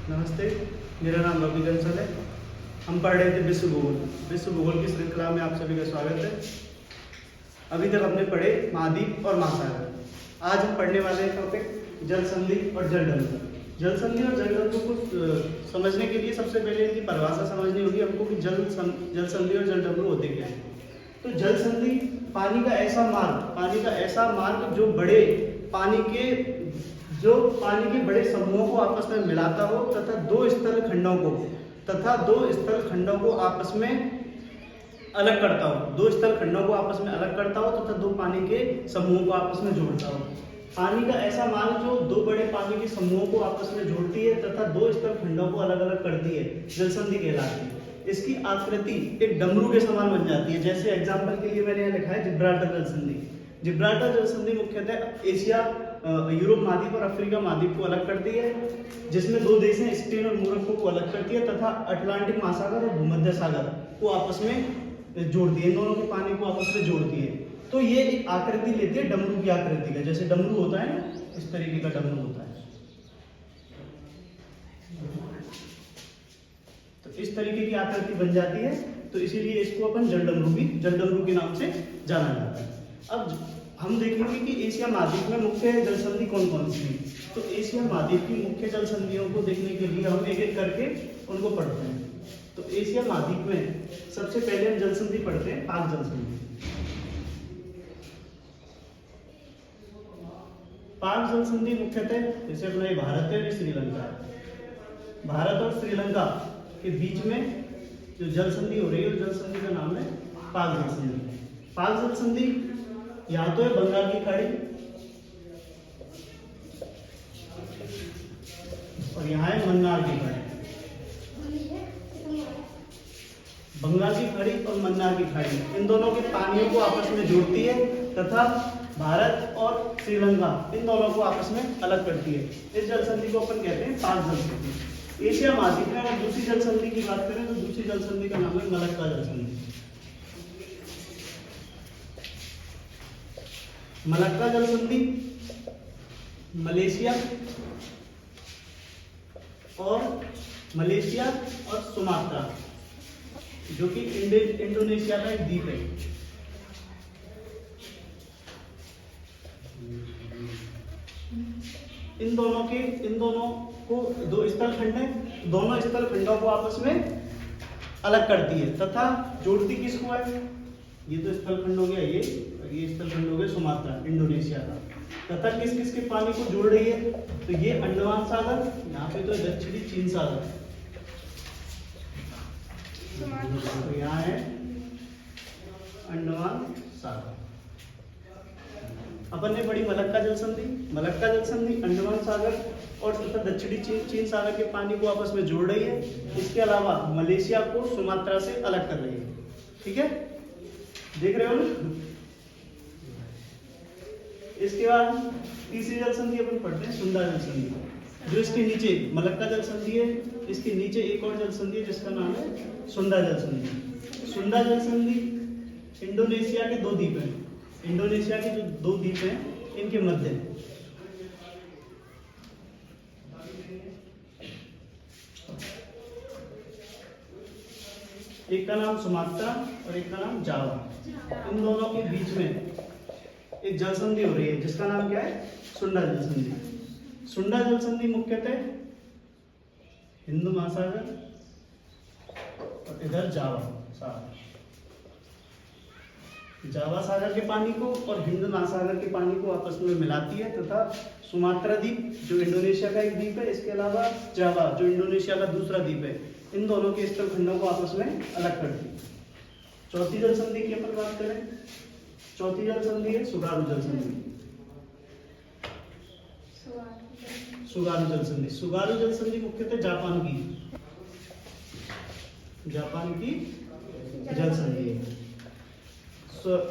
नमस्ते, मेरा नाम रवि कंसल है। हम पढ़ रहे थे विश्व भूगोल। विश्व भूगोल की श्रृंखला में आप सभी का स्वागत है। अभी तक हमने पढ़े महाद्वीप और महासागर। आज हम पढ़ने वाले हैं टॉपिक जल संधि और जल डंडू। जल संधि और जल डंडू को समझने के लिए सबसे पहले इनकी परिभाषा समझनी होगी हमको कि जल संधि और जल डंडू होते क्या है। तो जल संधि पानी का ऐसा मार्ग जो पानी के बड़े समूहों को आपस में मिलाता हो तथा दो स्थल खंडों को आपस में अलग करता हो तथा दो पानी के समूहों को आपस में जोड़ता हो। पानी का ऐसा मार्ग जो दो बड़े पानी के समूहों को आपस में जोड़ती है तथा दो स्थल खंडों को अलग अलग करती है, जल संधि कहलाती है। इसकी आकृति एक डमरू के समान बन जाती है। जैसे एग्जाम्पल के लिए मैंने यहाँ लिखा है जिब्राल्टर जल संधि। जिब्राल्टर जल संधि मुख्यतः एशिया, यूरोप महाद्वीप और अफ्रीका महाद्वीप को अलग करती है, जिसमें दो देश हैं स्पेन और मोरक्को को अलग करती है तथा अटलांटिक महासागर और भूमध्य सागर को आपस में जोड़ती है। इन दोनों के पानी को आपस में जोड़ती है। तो ये एक आकृति लेती है डमरू की आकृति का। जैसे डमरू होता है ना, इस तरीके का डमरू होता है। तो इस तरीके की आकृति बन जाती है, तो इसीलिए इसको अपन जल डमरू के नाम से जाना जाता है। अब हम देखेंगे कि एशिया महाद्वीप में मुख्य जल संधि कौन कौन सी है। तो एशिया महाद्वीप की मुख्य जल संधियों को देखने के लिए हम एक एक करके उनको पढ़ते हैं। तो एशिया महाद्वीप में सबसे पहले हम जल संधि पढ़ते हैं, पाक जल संधि। पाक जल संधि मुख्यतः जैसे अपना ये भारत है, ये श्रीलंका है। भारत और श्रीलंका के बीच में जो जल संधि हो रही है, जल संधि का नाम है पाक जल संधि। पाक जल संधि यहाँ तो है बंगाल की खाड़ी और यहाँ है मन्नार की खाड़ी। बंगाल की खाड़ी और मन्नार की खाड़ी इन दोनों के पानियों को आपस में जोड़ती है तथा भारत और श्रीलंका इन दोनों को आपस में अलग करती है। इस जल संधि को अपन कहते हैं पाक जल संधि। एशिया महाद्वीप में अगर दूसरी जल संधि की बात करें तो दूसरी जल संधि का नाम है मलक्का जल संधि। मलक्का जल संधि मलेशिया और सुमात्रा, जो कि इंडोनेशिया का एक द्वीप है, इन दोनों को दो स्थल खंड है। दोनों स्थल खंडों को आपस में अलग करती है तथा जोड़ती किसको है। ये तो स्थल खंड हो गया, ये स्थल खंड हो गया सुमात्रा इंडोनेशिया का, तथा किस किस के पानी को जोड़ रही है। तो ये अंडमान सागर, यहाँ पे तो दक्षिणी चीन सागर, तो यहाँ है अंडमान सागर। अपन ने पढ़ी मलक्का जल संधि अंडमान सागर और तथा दक्षिणी चीन सागर के पानी को आपस में जोड़ रही है। इसके अलावा मलेशिया को सुमात्रा से अलग कर रही है। ठीक है, देख रहे हो ना। इसके बाद तीसरी जल संधि अपन पढ़ते हैं सुंदा जल संधि, जो इसके नीचे मलक्का जल संधि है, इसके नीचे एक और जल संधि है जिसका नाम है सुंदा जल संधि। सुंदा जल संधि इंडोनेशिया के दो द्वीप हैं, इंडोनेशिया के जो दो द्वीप हैं इनके मध्य, एक का नाम सुमात्रा और एक का नाम जावा। इन दोनों के बीच में एक जल संधि हो रही है जिसका नाम क्या है, सुंदा जल संधि। सुंदा जल संधि मुख्यतः हिंदू महासागर और इधर जावा सागर के पानी को और हिंद महासागर के पानी को आपस में मिलाती है तथा सुमात्रा द्वीप जो इंडोनेशिया का एक द्वीप है, इसके अलावा जावा जो इंडोनेशिया का दूसरा द्वीप है, इन दोनों के स्थल खंडों को आपस में अलग करती है। चौथी जल संधि की अपन बात करें, चौथी जल संधि है सुगारू जल संधि। सुगारू जल संधि मुख्यतः जापान की जल संधि है।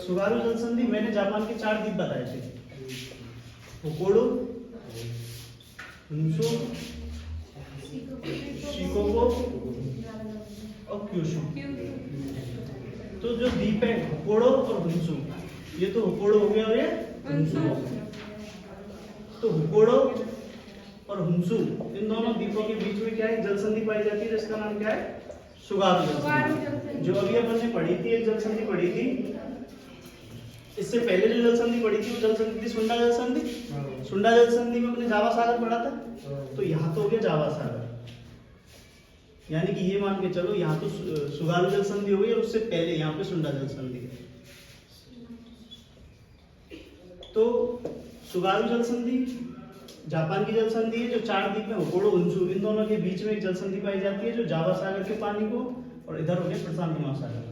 सुगारू जल संधि मैंने जापान के 4 द्वीप बताए थे, होक्काइडो, होन्शु, शिकोको और क्यूशु। तो जो द्वीप है होक्काइडो और होन्शु, ये तो होक्काइडो हो गया और ये होन्शु हो गया। तो होक्काइडो और हुंसू, इन दोनों द्वीपों के बीच में क्या है, जल संधि पाई जाती है जिसका नाम क्या है, सुगारू जल संधि। जो अभी अपन ने पढ़ी थी, एक जल संधि पढ़ी थी, इससे पहले जो जल संधि पढ़ी थी वो जल संधि थी सुंडा जल संधि। सुंडा जल संधि में अपने जावा सागर पढ़ा था, तो यहाँ तो हो गया जावा सागर, यानी कि ये मान के चलो यहाँ तो सुगारू जल संधि हो गई और उससे पहले यहाँ पे सुंडा जल संधि है। तो सुगारू जल संधि जापान की जल संधि है, जो 4 द्वीप है होकोडो हुंसू, इन दोनों के बीच में एक जल संधि पाई जाती है जो जावा सागर के पानी को और इधर हो गया प्रशांत महासागर,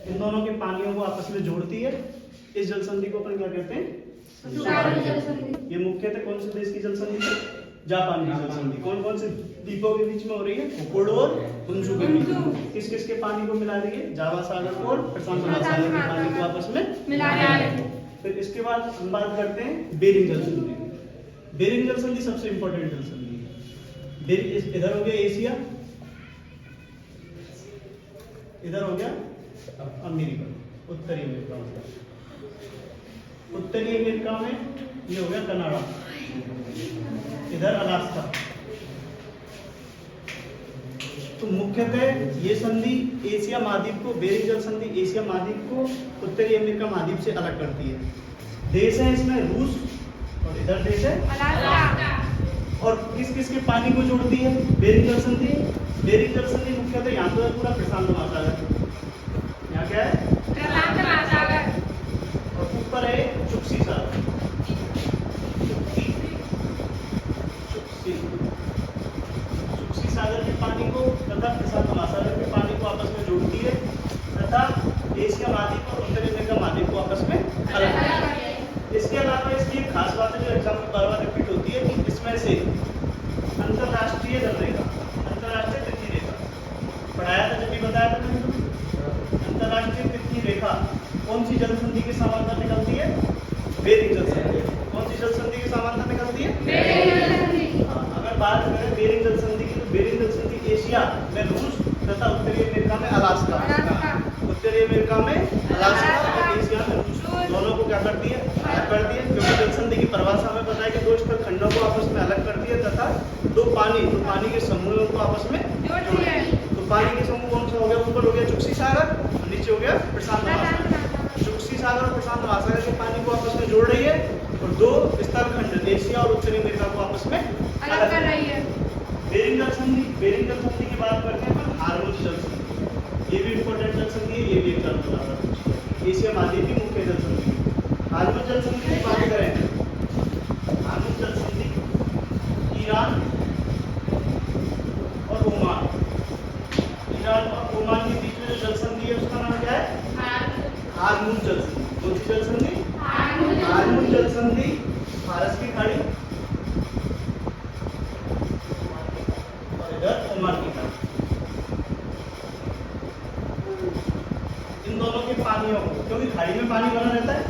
इन दोनों के पानियों को आपस में जोड़ती है। इस जल संधि को अपन क्या कहते हैं, सुगारू जल संधि। ये मुख्यतः कौन से देश की जल संधि है, जापान की जल संधि। कौन कौन से द्वीपों के बीच में हो रही है, होकोडो और हुंसू के बीच में। किस किस के पानी को मिला रही है, जावा सागर को और प्रशांत महासागर के पानी को आपस में मिला रही है। फिर इसके बाद हम बात करते हैं बेरिंग जल संधि। बेरिंग जल संधि सबसे इंपॉर्टेंट जल संधि है। इधर हो गया एशिया, इधर हो गया अमेरिका, उत्तरी अमेरिका। उत्तरी अमेरिका में ये हो गया कनाडा, इधर अलास्का। तो मुख्यतः ये संधि एशिया महाद्वीप को, बेरिंग जल संधि एशिया महाद्वीप को उत्तरी अमेरिका महाद्वीप से अलग करती है। देश है इसमें रूस और इधर देश है अलास्का। और किस किस के पानी को जोड़ती है बेरिंग जल संधि। बेरिंग जल संधि मुख्यतः यहाँ तो है पूरा प्रशांत महासागर, यहाँ क्या है प्रशांत महासागर, और ऊपर है चुक्सी सागर। चुक्सी सागर के पानी को तथा प्रशांत महासागर के पानी को आपस में जोड़ती है तथा एशिया महाद्वीप और उत्तरी अमेरिका महाद्वीप को आपस में अलग करती है। इसके अलावा इसकी एक खास बात है जो एग्जाम में बार बार रिपीट होती है कि इसमें से अंतरराष्ट्रीय जल रेखा, अंतरराष्ट्रीय तिथि रेखा पढ़ाया था, जब भी बताया था मैंने। अंतरराष्ट्रीय तिथि रेखा कौन सी जल संधि के समांतर निकलती है, बेरिंग जल संधि। कौन सी जल संधि के समांतर निकलती है, बेरिंग जल संधि। अगर बात करें बेरिंग जल संधि की, तो बेरिंग जल संधि एशिया में रूस तथा उत्तरी अमेरिका में अलास्का, उत्तरी अमेरिका में अलास्का और एशिया में रूस, दोनों को क्या करती है, अलग करती है। क्योंकि जल संधि की परिभाषा हमें पता है कि 2 स्थल खंडों को आपस में अलग करती है तथा दो पानी के समूहों को आपस में जोड़ती है। तो पानी के समूह कौन सा हो गया, ऊपर हो गया चुक्सी सागर और नीचे हो गया प्रशांत महासागर। चुक्सी सागर और प्रशांत महासागर के पानी को आपस में जोड़ रही है और 2 स्थल खंड एशिया और उत्तरी अमेरिका को आपस में अलग कर रही है। बेरिंग जल संधि, बेरिंग जल संधि की बात करते हैं अपन हार्मोज जल संधि। ये भी इंपॉर्टेंट जल संधि है, ये भी एक जल बताता है एशिया महाद्वीप की मुख्य जल संधि। हार्मोज जल संधि की बात करें, हार्मोज जल संधि ईरान और ओमान, ईरान और ओमान के बीच में जो जल संधि है उसका नाम क्या है, हार्मोज जल संधि। कौन सी जल संधि, हार्मोज जल संधि। फारस की खाड़ी और इधर ओमान की खाड़ी, इन दोनों के पानियों को, क्योंकि खाड़ी में पानी भरा रहता है,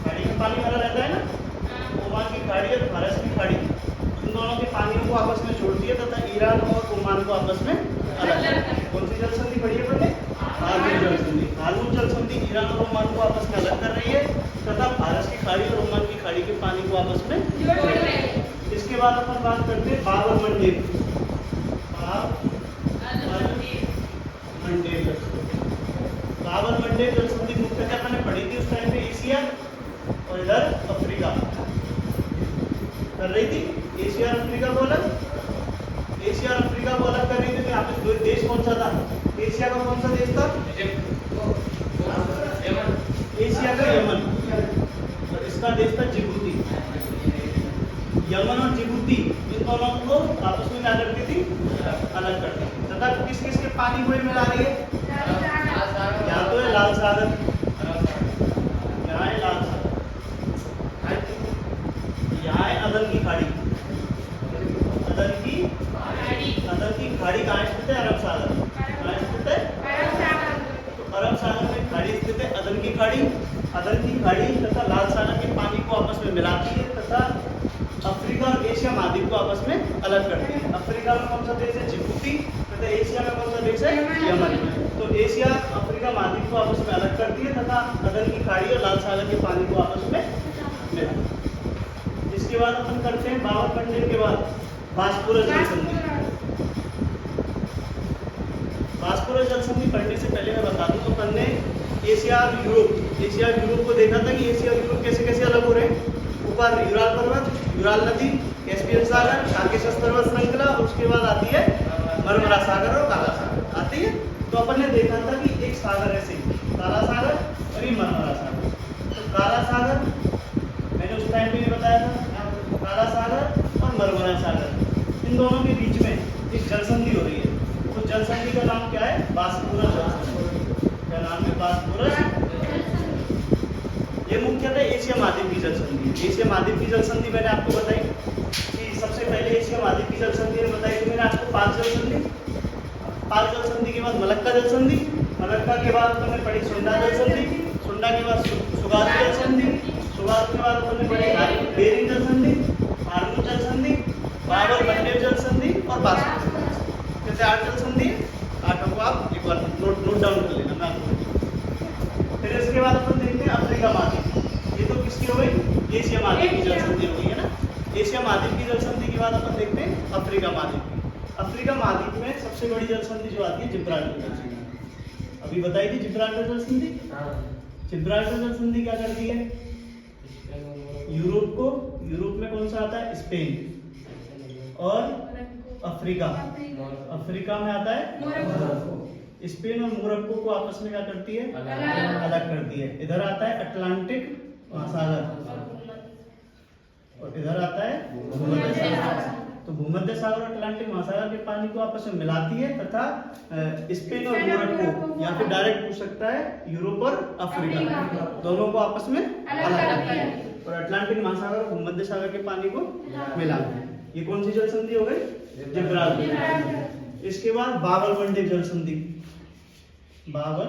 खाड़ी में पानी भरा रहता है ना, ओमान की खाड़ी और फारस की खाड़ी इन दोनों के पानियों को आपस में जोड़ती है तथा ईरान और ओमान को आपस में अलग करती है। कौन सी जल संधि पढ़ी है पहले, हार्मोज जल संधि। हार्मोज जल संधि ईरान और ओमान को आपस में अलग कर रही है तथा फारस की खाड़ी और ओमान की खाड़ी के पानी को आपस में जोड़ रही है। इसके बाद अपन बात करते हैं बाब और मंडेब। बाब और मंडेब जल संधि मुख्यतः मैंने पढ़ी थी उस टाइम पे एशिया और इधर अफ्रीका कर रही थी। एशिया और अफ्रीका को अलग, एशिया और अफ्रीका को अलग कर रही थी। तो यहाँ पे देश कौन सा था, एशिया का कौन सा देश था, एशिया का यमन, और इसका देश था जिबूती। यमन और जिबूती इन दोनों को आपस में क्या करती थी, अलग करती थी तथा किस किस के पानी को मिला रही है, यहाँ तो है लाल सागर, यहाँ है लाल सागर, यहाँ है अदन की खाड़ी, अदन की खाड़ी कहाँ स्थित है, अरब सागर, कहाँ स्थित है, तो अरब सागर में खाड़ी स्थित है अदन की खाड़ी। अदन की खाड़ी तथा लाल सागर के पानी को आपस में मिलाती है तथा अफ्रीका और एशिया महाद्वीप को आपस में अलग करती है। अफ्रीका में कौन सा देश है, जिबूती, तथा एशिया में कौन सा देश है, यमन। तो एशिया अफ्रीका महाद्वीप को आपस में अलग करती है तथा अदन की खाड़ी और लाल सागर के पानी को आपस में मिलाती है। इसके बाद अपन करते हैं बाबर मंडेब के बाद बासपुरस जल संधि। बासपुरस जल संधि पढ़ने से पहले मैं बता दूं तो अपन ने एशिया और यूरोप को देखा था कि एशिया और यूरोप कैसे कैसे अलग हो रहे हैं। ऊपर यूराल पर्वत, यूराल नदी, कैस्पियन सागर, काकेशस पर्वत श्रृंखला, उसके बाद आती है मरमरा सागर और काला सागर आती है। तो अपन ने देखा था कि एक सागर ऐसे काला सागर और ये मरमरा सागर। तो काला सागर मैंने उस टाइम पे भी बताया था, काला सागर और मरमरा सागर, इन दोनों के बीच में एक जल संधि हो रही है। तो जल संधि का नाम क्या है? बासपुरस जल संधि। क्या नाम है? बासपुरस। ये मुख्यतः एशिया महाद्वीप की जल संधि है। एशिया महाद्वीप की जल संधि मैंने आपको बताई कि सबसे पहले एशिया महाद्वीप की जल संधि ने बताई थी मैंने आपको पाक जल संधि। पाक जल संधि के बाद मलक्का जल संधि, मलक्का के बाद मैंने पढ़ी सुंडा जल संधि, सुंडा के बाद सुगात जल संधि, सुगात के बाद मैंने पढ़ी बेरिंग जल संधि, हार्मोन जल संधि, बाबर मंडेब जल संधि और बासपुरस। जैसे 8 जल संधि, 8 को आप एक बार नोट डाउन कर लेना मैं आपको। फिर इसके बाद अपन देखते हैं अफ्रीका महाद्वीप। ये तो किसकी हो गई? एशिया महाद्वीप की जल संधि हो गई है ना। एशिया महाद्वीप की जल संधि के बाद अपन देखते हैं अफ्रीका महाद्वीप की। अफ्रीका महाद्वीप में सबसे बड़ी जल संधि जो आती है जिब्राल्टर जल संधि। अभी बताई थी जिब्राल्टर जल संधि। जिब्राल्टर जल संधि क्या करती है? यूरोप में कौन सा आता है? स्पेन और अफ्रीका में आता है स्पेन और मोरक्को को आपस में क्या करती है? अलग करती है। इधर आता है अटलांटिक महासागर और इधर आता है भूमध्य सागर। तो भूमध्य सागर और अटलांटिक महासागर के पानी को आपस में मिलाती है तथा स्पेन और मोरक्को या फिर डायरेक्ट पूछ सकता है यूरोप और अफ्रीका दोनों को आपस में अलग करती है और अटलांटिक महासागर और भूमध्य सागर के पानी को मिलाती है। ये कौन सी जल संधि हो गई? जिब्राल्टर। इसके बाद बाबर मंडेब जल संधि। बाबर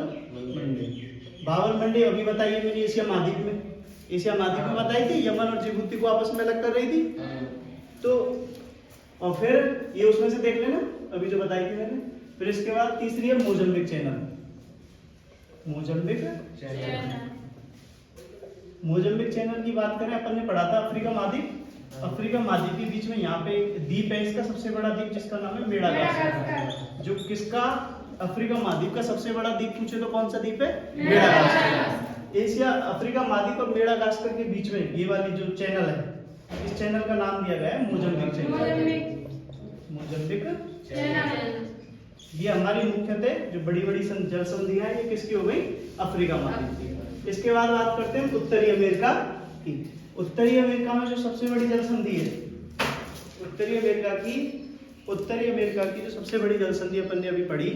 मंडेब अभी बताइए मैंने एशिया महाद्वीप में बताई थी, यमन और जिबूती को आपस में अलग कर रही थी। तो और फिर ये उसमें से देख लेना अभी जो बताई थी मैंने। फिर इसके बाद तीसरी है मोजम्बिक चैनल। मोजम्बिक चैनल की बात करें अपन ने पढ़ा था अफ्रीका महाद्वीप के बीच में यहाँ पे द्वीप है इसका सबसे बड़ा द्वीप जिसका नाम है मेडागास्कर। जो किसका? अफ्रीका महाद्वीप का सबसे बड़ा द्वीप पूछे तो कौन सा द्वीप है? मेडागास्कर। एशिया अफ्रीका महाद्वीप और मेडागास्कर के बीच में ये वाली जो चैनल है इस चैनल का नाम दिया गया है मोजम्बिक चैनल। ये हमारी मुख्यतः जो बड़ी बड़ी जल संधियां हैं ये किसकी हो गई? अफ्रीका महाद्वीप की। इसके बाद बात करते हैं उत्तरी अमेरिका की। उत्तरी अमेरिका में जो सबसे बड़ी जल संधि है उत्तरी अमेरिका की जो सबसे बड़ी जल संधि अपन ने अभी पढ़ी,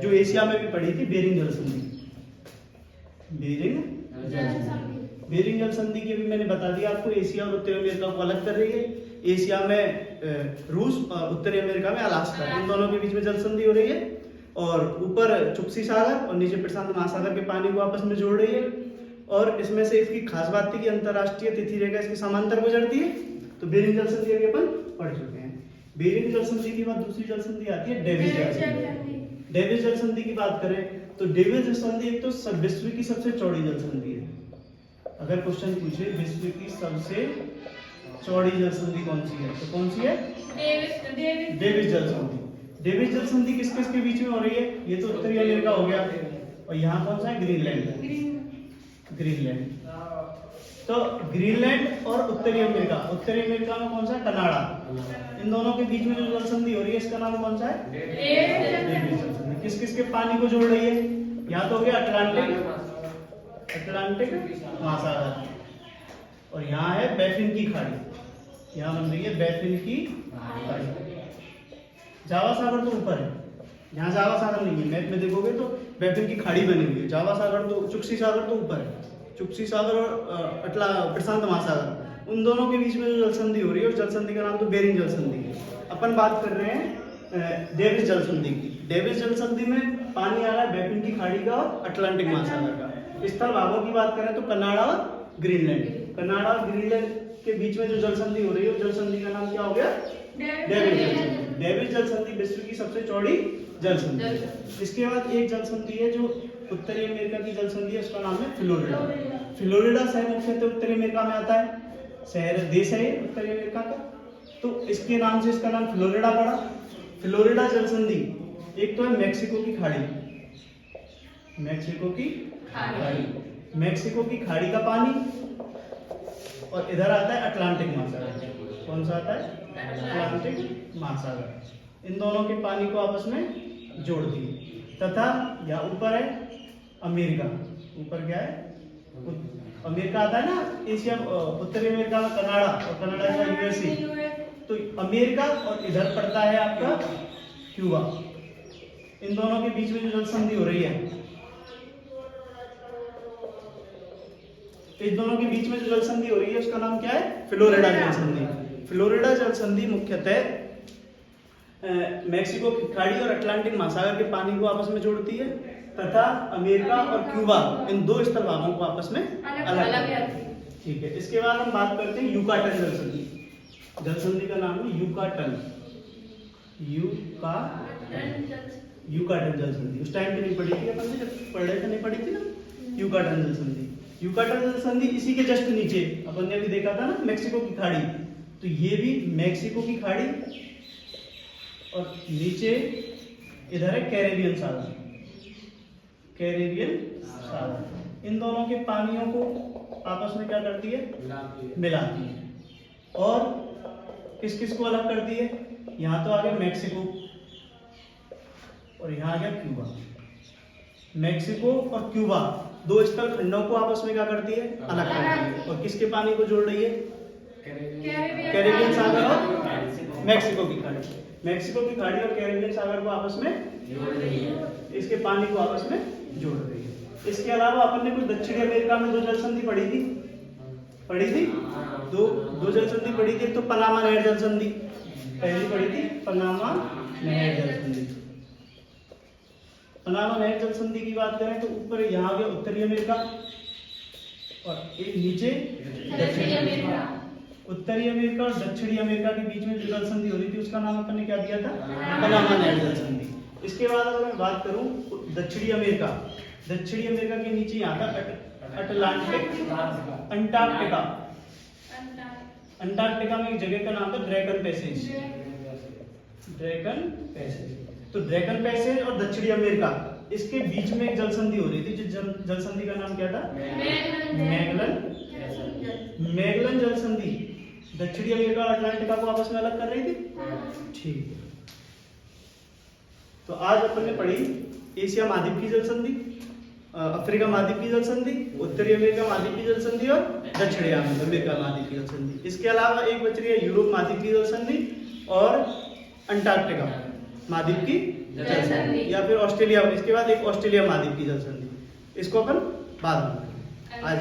जो एशिया में भी पढ़ी थी, बेरिंग जल संधि। बेरिंग जल संधि की अभी मैंने बता दिया आपको, एशिया और उत्तरी अमेरिका को अलग कर रही है। एशिया में रूस और उत्तरी अमेरिका में अलास्का, इन दोनों के बीच में जल संधि हो रही है और ऊपर चुक्सी सागर और नीचे प्रशांत महासागर के पानी को आपस में जोड़ रही है। और इसमें से इसकी खास बात थी कि अंतरराष्ट्रीय तिथि रेखा इसके समांतर गुजरती है। तो बेरिंग जल संधि अभी अपन पढ़ चुके हैं। बेरिंग जल संधि के बाद दूसरी जल संधि आती है डेविस जल संधि। डेविस जल संधि की बात करें तो डेविस जल संधि एक तो विश्व की सबसे चौड़ी जल संधि है। अगर क्वेश्चन पूछे विश्व की सबसे चौड़ी जल संधि कौन सी है तो कौन सी है? डेविस जल संधि। डेविस जल संधि किस किस के बीच में हो रही है? ये तो उत्तरी अमेरिका हो गया और यहाँ कौन सा है? ग्रीनलैंड। तो ग्रीनलैंड और उत्तरी अमेरिका में कौन सा? कनाडा। इन दोनों के बीच में जो जल संधि हो रही है इसका नाम कौन सा है? डेविस जल संधि। किस किस के पानी को जोड़ रही है? यहाँ तो हो गया अटलांटिक महासागर और यहाँ है बैफिन की खाड़ी। यहाँ बन रही है बैफिन की खाड़ी। जावा सागर तो ऊपर है, यहाँ जावा सागर नहीं है। मैप में देखोगे तो बैफिन की खाड़ी बनी हुई है। जावा सागर तो चुक्सी सागर तो ऊपर है। चुक्सी सागर और प्रशांत महासागर, उन दोनों के बीच में जो जल संधि हो रही है उस जल संधि का नाम तो बेरिंग जल संधि है। अपन बात कर रहे हैं डेविस जल संधि की। डेविस जल संधि में पानी आ रहा है बैफिन की खाड़ी का और अटलांटिक महासागर का। स्थल भागों की बात करें तो कनाडा और ग्रीनलैंड के बीच में जो जल संधि हो रही है उस जल संधि का नाम क्या हो गया? डेविस जल संधि विश्व की सबसे चौड़ी जल संधि। इसके बाद एक जल संधि है जो उत्तरी अमेरिका की जल संधि है, उसका नाम है फ्लोरिडा शहर मुख्यतः उत्तरी अमेरिका में आता है शहर देश है ये उत्तरी अमेरिका का। तो इसके नाम से इसका नाम फ्लोरिडा पड़ा। फ्लोरिडा जल संधि, एक तो है मेक्सिको की खाड़ी, मेक्सिको की खाड़ी, मेक्सिको की खाड़ी का पानी, और इधर आता है अटलांटिक महासागर। कौन सा आता है? अटलांटिक महासागर। इन दोनों के पानी को आपस में जोड़ दिए। तथा यहाँ ऊपर है अमेरिका। ऊपर क्या है? अमेरिका आता है ना, एशिया, उत्तरी अमेरिका में कनाडा, और कनाडा का यूएसए। तो अमेरिका, और इधर पड़ता है आपका क्यूबा। इन दोनों के बीच में जो जल संधि हो रही है, इन दोनों के बीच में जो जल संधि हो रही है उसका नाम क्या है? फ्लोरिडा जल संधि। फ्लोरिडा जल संधि मुख्यतः मेक्सिको की खाड़ी और अटलांटिक महासागर के पानी को आपस में जोड़ती है, तथा अमेरिका और क्यूबा इन दो स्थल भागों को आपस में अलग करती है। ठीक है, इसके बाद हम बात करते हैं यूकाटन जल संधि। जल संधि का नाम है यूकाटन। यूकाटन जल संधि उस टाइम पे नहीं पढ़ी थी अपन ने, जब पढ़ रहे थे नहीं पढ़ी थी ना यूकाटन जल संधि। यूकाटन जल संधि इसी के जस्ट नीचे अपन ने अभी देखा था ना मेक्सिको की खाड़ी, तो ये भी मेक्सिको की खाड़ी, और नीचे इधर है कैरेबियन सागर। कैरेबियन सागर इन दोनों के पानियों को आपस में क्या करती है? मिलाती है। और किस किस को अलग करती है? यहाँ तो आ गया मेक्सिको, और यहाँ आ गया क्यूबा। मेक्सिको और क्यूबा दो स्थल खंडों को आपस में क्या करती है? अलग करती है। और किसके पानी को जोड़ रही है? कैरेबियन सागर और मेक्सिको की खाड़ी। मेक्सिको की खाड़ी और कैरेबियन सागर को आपस में जोड़ रही है, इसके पानी को आपस में जोड़ रही है। इसके अलावा अपन ने कुछ दक्षिणी अमेरिका में दो जल संधि पढ़ी थी, दो जल संधि पढ़ी थी। तो पनामा नहर जल संधि पहली पढ़ी थी, पनामा नहर जल संधि। पनामा नहर जल संधि की बात करें तो ऊपर यहाँ गया उत्तरी अमेरिका, और एक नीचे दक्षिणी अमेरिका। उत्तरी अमेरिका और दक्षिणी अमेरिका के बीच में जो जल संधि हो रही थी उसका नाम अपन ने क्या दिया था? पनामा नहर जल संधि। इसके बाद अगर मैं बात करूं दक्षिणी अमेरिका, दक्षिणी अमेरिका के नीचे यहाँ था अटलांटिक, अंटार्कटिका। अंटार्कटिका में एक जगह का नाम था ड्रैगन पैसेज। ड्रैगन पैसेज, तो ड्रैगन पैसेज और दक्षिणी अमेरिका इसके बीच में एक जल संधि हो रही थी। जो जल संधि का नाम क्या था? मैगलन जल संधि दक्षिणी अमेरिका और अटलांटिका को आपस में अलग कर रही थी। ठीक, तो आज अपन ने पढ़ी एशिया महाद्वीप की जल संधि, अफ्रीका महाद्वीप की जल संधि, उत्तरी अमेरिका महाद्वीप की जल संधि और दक्षिणी अमेरिका महाद्वीप की जल संधि। इसके अलावा एक बच रही है यूरोप महाद्वीप की जल संधि और अंटार्कटिका महाद्वीप की जल संधि, या फिर ऑस्ट्रेलिया। इसके बाद एक ऑस्ट्रेलिया महाद्वीप की जल संधि, इसको अपन बाद में आज